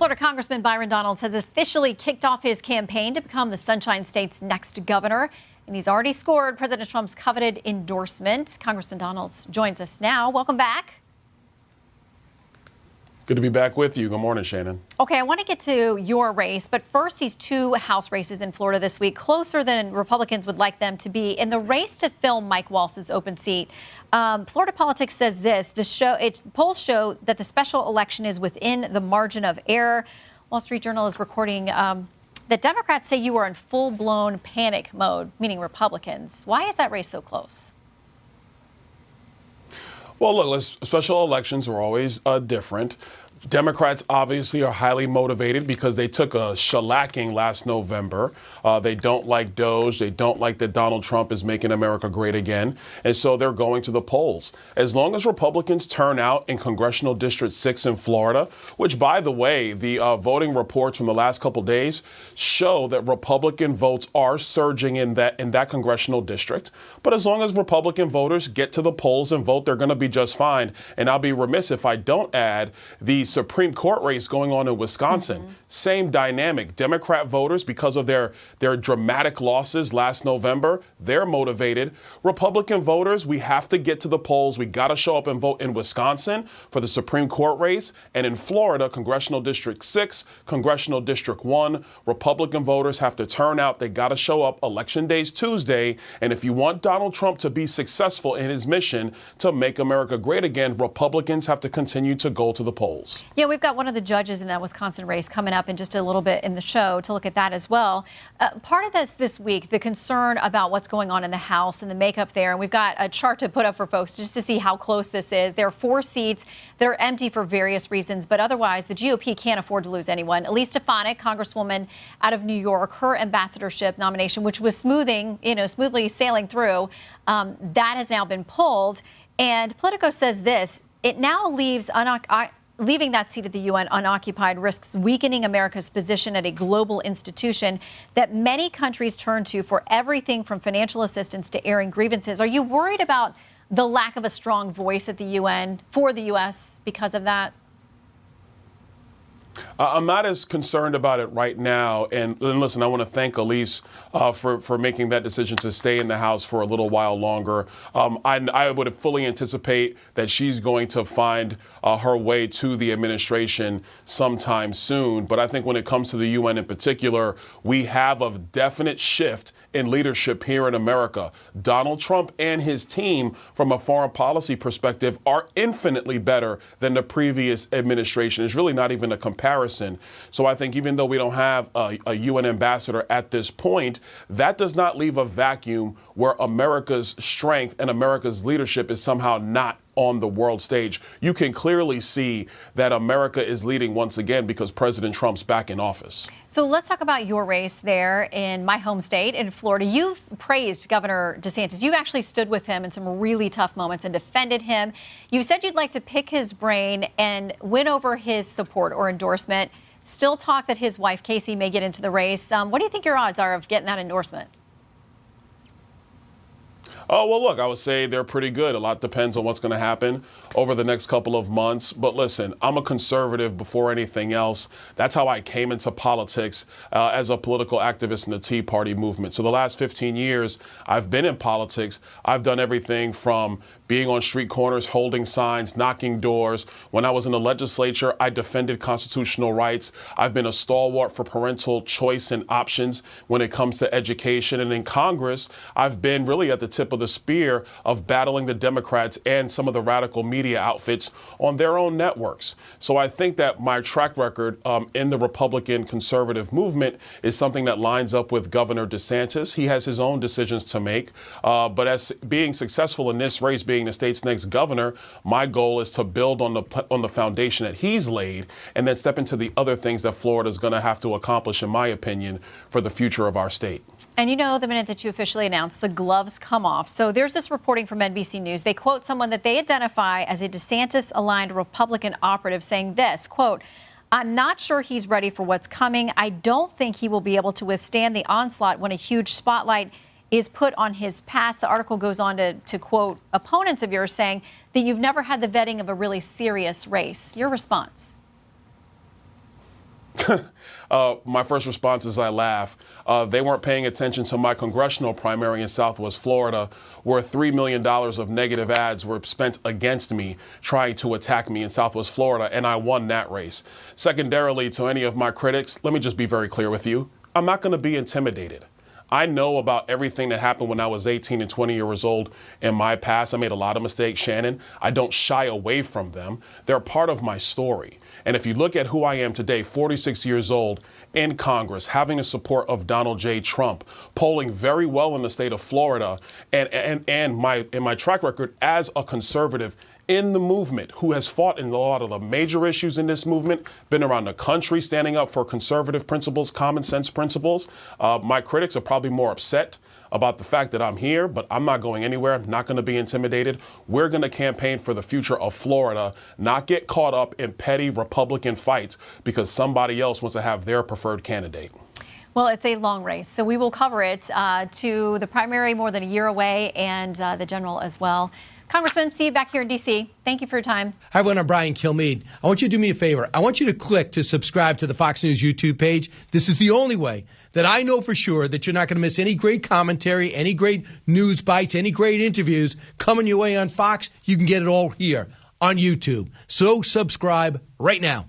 Florida Congressman Byron Donalds has officially kicked off his campaign to become the Sunshine State's next governor, and he's already scored President Trump's coveted endorsement. Congressman Donalds joins us now. Welcome back. Good to be back with you. Good morning, Shannon. Okay, I want to get to your race, but first, these two House races in Florida this week, closer than Republicans would like them to be. In the race to fill Mike Waltz's open seat, Florida Politics says this: polls show that the special election is within the margin of error. Wall Street Journal is reporting that Democrats say you are in full-blown panic mode, meaning Republicans. Why is that race so close? Well, look, special elections are always different. Democrats obviously are highly motivated because they took a shellacking last November. They don't like DOJ. They don't like that Donald Trump is making America great again. And so they're going to the polls. As long as Republicans turn out in Congressional District 6 in Florida, which, by the way, the voting reports from the last couple days show that Republican votes are surging in that congressional district. But as long as Republican voters get to the polls and vote, they're going to be just fine. And I'll be remiss if I don't add the Supreme Court race going on in Wisconsin. Same dynamic. Democrat voters, because of their dramatic losses last November, they're motivated. Republican voters, we have to get to the polls. We got to show up and vote in Wisconsin for the Supreme Court race. And in Florida, Congressional District 6, Congressional District 1, Republican voters have to turn out. They got to show up. Election day's Tuesday. And if you want Donald Trump to be successful in his mission to make America great again, Republicans have to continue to go to the polls. Yeah, we've got one of the judges in that Wisconsin race coming up in just a little bit in the show to look at that as well. Part of this week, the concern about what's going on in the House and the makeup there. And we've got a chart to put up for folks just to see how close this is. There are 4 seats that are empty for various reasons, but otherwise the GOP can't afford to lose anyone. Elise Stefanik, Congresswoman out of New York, her ambassadorship nomination, which was smoothly sailing through, that has now been pulled. And Politico says this: it now leaving that seat at the UN unoccupied risks weakening America's position at a global institution that many countries turn to for everything from financial assistance to airing grievances. Are you worried about the lack of a strong voice at the UN for the U.S. because of that? I'm not as concerned about it right now. And listen, I want to thank Elise for making that decision to stay in the House for a little while longer. I would fully anticipate that she's going to find her way to the administration sometime soon. But I think when it comes to the UN in particular, we have a definite shift in leadership here in America. Donald Trump and his team, from a foreign policy perspective, are infinitely better than the previous administration. It's really not even a comparison. So I think even though we don't have a UN ambassador at this point, that does not leave a vacuum where America's strength and America's leadership is somehow not on the world stage. You can clearly see that America is leading once again because President Trump's back in office. So let's talk about your race there in my home state, in Florida. You've praised Governor DeSantis. You've actually stood with him in some really tough moments and defended him. You said you'd like to pick his brain and win over his support or endorsement. Still talk that his wife, Casey, may get into the race. What do you think your odds are of getting that endorsement? Oh, well, look, I would say they're pretty good. A lot depends on what's going to happen over the next couple of months. But listen, I'm a conservative before anything else. That's how I came into politics as a political activist in the Tea Party movement. So the last 15 years, I've been in politics. I've done everything from being on street corners, holding signs, knocking doors. When I was in the legislature, I defended constitutional rights. I've been a stalwart for parental choice and options when it comes to education. And in Congress, I've been really at the tip of the spear of battling the Democrats and some of the radical media outfits on their own networks. So I think that my track record in the Republican conservative movement is something that lines up with Governor DeSantis. He has his own decisions to make. But as being successful in this race, being the state's next governor, my goal is to build on the foundation that he's laid and then step into the other things that Florida is going to have to accomplish, in my opinion, for the future of our state. And you know, the minute that you officially announce, the gloves come off. So there's this reporting from NBC News. They quote someone that they identify as a DeSantis-aligned Republican operative saying this, quote, "I'm not sure he's ready for what's coming. I don't think he will be able to withstand the onslaught when a huge spotlight is put on his past." The article goes on to quote opponents of yours saying that you've never had the vetting of a really serious race. Your response? My first response is I laugh. They weren't paying attention to my congressional primary in Southwest Florida, where $3 million of negative ads were spent against me, trying to attack me in Southwest Florida, and I won that race. Secondarily, to any of my critics, let me just be very clear with you. I'm not going to be intimidated. I know about everything that happened when I was 18 and 20 years old in my past. I made a lot of mistakes, Shannon. I don't shy away from them. They're part of my story. And if you look at who I am today, 46 years old, in Congress, having the support of Donald J. Trump, polling very well in the state of Florida, and my track record as a conservative in the movement, who has fought in a lot of the major issues in this movement, been around the country standing up for conservative principles, common sense principles. My critics are probably more upset about the fact that I'm here, but I'm not going anywhere. I'm not going to be intimidated. We're going to campaign for the future of Florida, not get caught up in petty Republican fights because somebody else wants to have their preferred candidate. Well, it's a long race, so we will cover it to the primary more than a year away and the general as well. Congressman, see you back here in D.C. Thank you for your time. Hi, everyone. I'm Brian Kilmeade. I want you to do me a favor. I want you to click to subscribe to the Fox News YouTube page. This is the only way that I know for sure that you're not going to miss any great commentary, any great news bites, any great interviews coming your way on Fox. You can get it all here on YouTube. So subscribe right now.